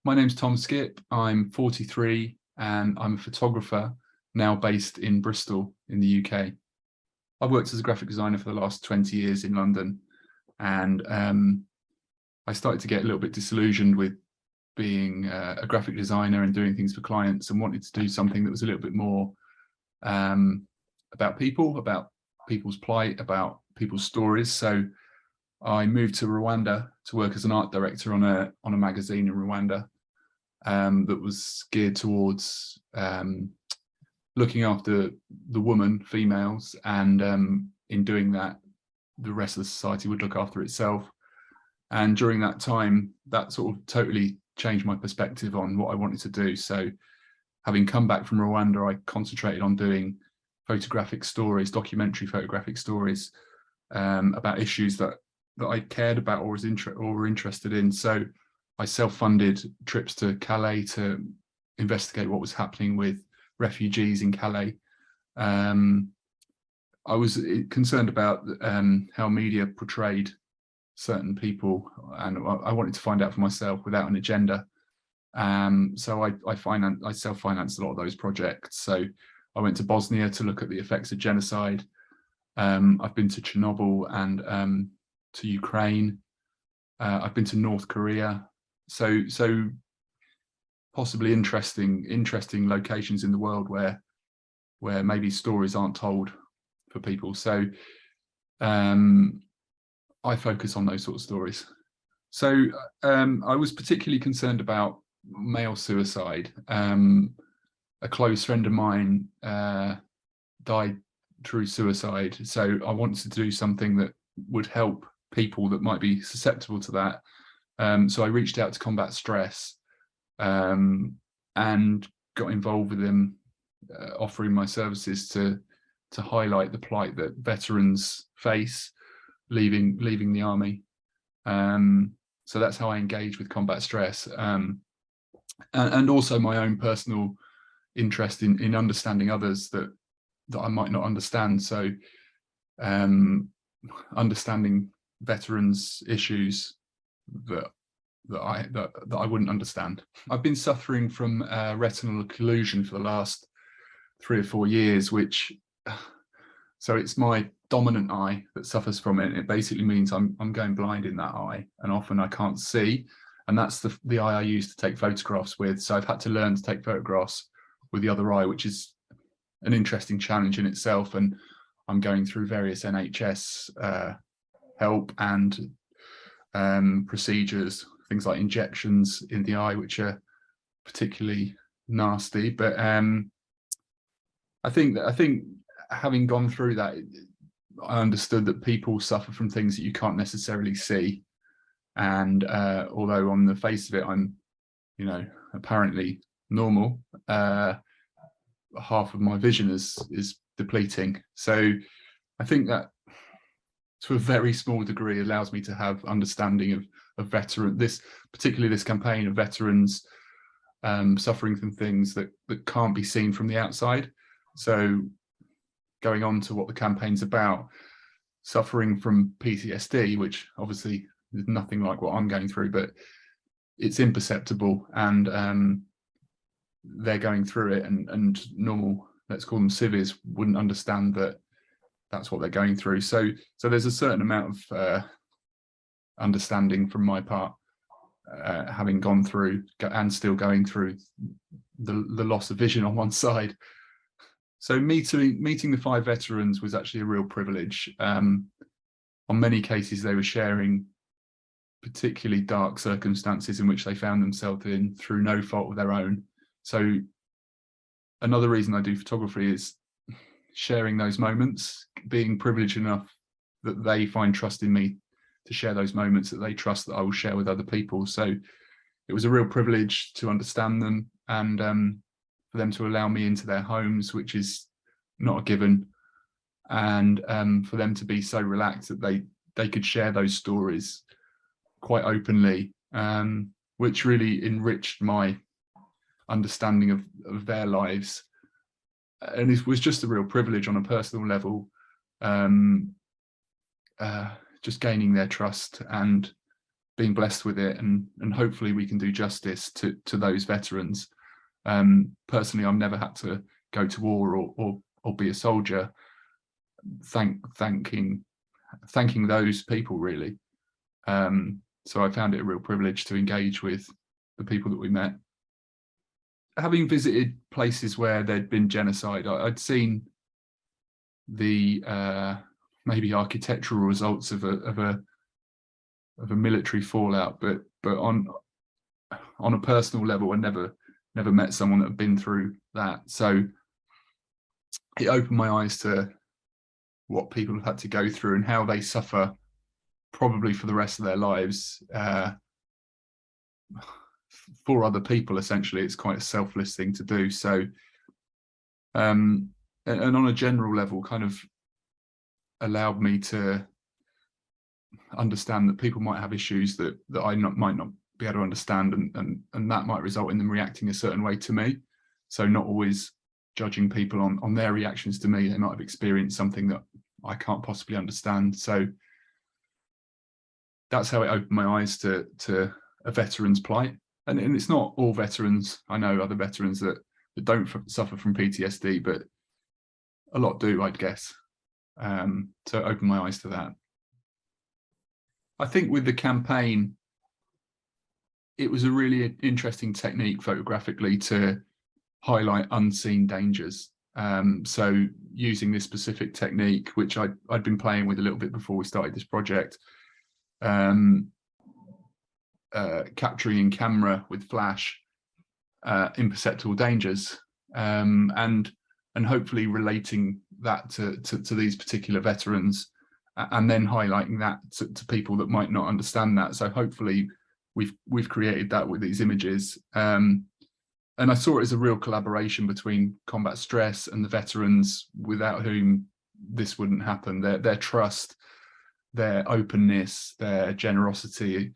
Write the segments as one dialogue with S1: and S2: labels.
S1: My name's Tom Skip. I'm 43 and I'm a photographer now based in Bristol in the UK. I've worked as a graphic designer for the last 20 years in London, and I started to get a little bit disillusioned with being a graphic designer and doing things for clients, and wanted to do something that was a little bit more about people's plight, about people's stories. So I moved to Rwanda to work as an art director on a magazine in Rwanda that was geared towards looking after the woman, females, and in doing that, the rest of the society would look after itself. And during that time, that sort of totally changed my perspective on what I wanted to do. So having come back from Rwanda, I concentrated on doing photographic stories, documentary photographic stories about issues that I cared about or were interested in. So I self-funded trips to Calais to investigate what was happening with refugees in Calais. I was concerned about how media portrayed certain people, and I wanted to find out for myself without an agenda. So I self-financed a lot of those projects. So I went to Bosnia to look at the effects of genocide. I've been to Chernobyl and to Ukraine. I've been to North Korea. So possibly interesting locations in the world where maybe stories aren't told for people. So I focus on those sort of stories. So I was particularly concerned about male suicide. A close friend of mine died through suicide. So I wanted to do something that would help people that might be susceptible to that. So I reached out to Combat Stress and got involved with them, offering my services to highlight the plight that veterans face leaving the army. So that's how I engage with Combat Stress, and also my own personal interest in understanding others that I might not understand. So understanding veterans' issues that I wouldn't understand. I've been suffering from retinal occlusion for the last 3 or 4 years, which, so it's my dominant eye that suffers from it. It basically means I'm going blind in that eye, and often I can't see, and that's the eye I use to take photographs with. So I've had to learn to take photographs with the other eye, which is an interesting challenge in itself. And I'm going through various NHS help and procedures, things like injections in the eye, which are particularly nasty. But I think having gone through that, I understood that people suffer from things that you can't necessarily see. And although on the face of it, I'm, apparently normal, half of my vision is depleting. So I think that to a very small degree allows me to have understanding of particularly this campaign of veterans suffering from things that can't be seen from the outside. So going on to what the campaign's about, suffering from PTSD, which obviously is nothing like what I'm going through, but it's imperceptible, and they're going through it, and normal, let's call them civvies, wouldn't understand that that's what they're going through. So there's a certain amount of understanding from my part, having gone through and still going through the loss of vision on one side. So meeting the 5 veterans was actually a real privilege. On many cases, they were sharing particularly dark circumstances in which they found themselves in through no fault of their own. So another reason I do photography is sharing those moments, being privileged enough that they find trust in me to share those moments that they trust that I will share with other people. So it was a real privilege to understand them, and for them to allow me into their homes, which is not a given, and for them to be so relaxed that they could share those stories quite openly, which really enriched my understanding of their lives. And it was just a real privilege on a personal level, just gaining their trust and being blessed with it, and hopefully we can do justice to those veterans. Personally, I've never had to go to war or be a soldier. Thanking those people, really. So I found it a real privilege to engage with the people that we met. Having visited places where there'd been genocide, I'd seen the maybe architectural results of a military fallout, but on a personal level, I never met someone that had been through that. So it opened my eyes to what people have had to go through and how they suffer probably for the rest of their lives for other people. Essentially, it's quite a selfless thing to do. So and on a general level, kind of allowed me to understand that people might have issues that I might not be able to understand, and that might result in them reacting a certain way to me. So not always judging people on their reactions to me. They might have experienced something that I can't possibly understand. So that's how it opened my eyes to a veteran's plight. And it's not all veterans. I know other veterans that don't suffer from PTSD, but a lot do, I'd guess. So it opened my eyes to that. I think with the campaign, it was a really interesting technique photographically to highlight unseen dangers. So using this specific technique, which I'd been playing with a little bit before we started this project, capturing in camera with flash imperceptible dangers, and hopefully relating that to these particular veterans, and then highlighting that to people that might not understand that. So hopefully we've created that with these images. And I saw it as a real collaboration between combat stress and the veterans, without whom this wouldn't happen. Their trust, their openness, their generosity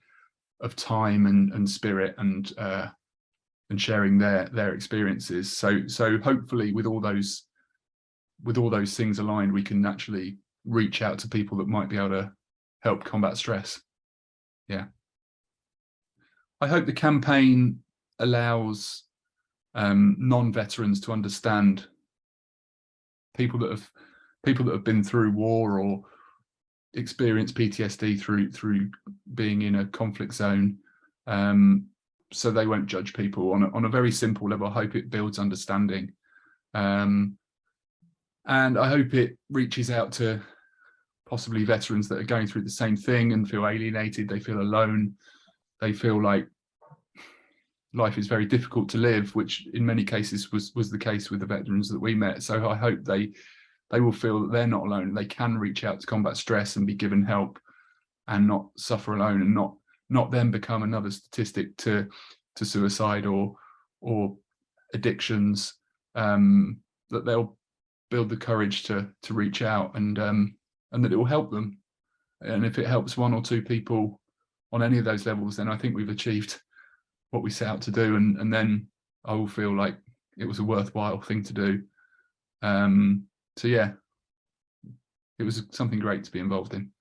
S1: of time and spirit, and sharing their experiences. So hopefully with all those things aligned, we can actually reach out to people that might be able to help combat stress. Yeah. I hope the campaign allows non-veterans to understand people that have been through war or experienced PTSD through being in a conflict zone, so they won't judge people on a very simple level. I hope it builds understanding, and I hope it reaches out to possibly veterans that are going through the same thing and feel alienated. They feel alone. They feel like life is very difficult to live, which in many cases was the case with the veterans that we met. So I hope they will feel that they're not alone. They can reach out to combat stress and be given help, and not suffer alone, and not then become another statistic to suicide or addictions. That they'll build the courage to reach out, and that it will help them. And if it helps one or two people on any of those levels, then I think we've achieved what we set out to do, and then I will feel like it was a worthwhile thing to do. So yeah, it was something great to be involved in.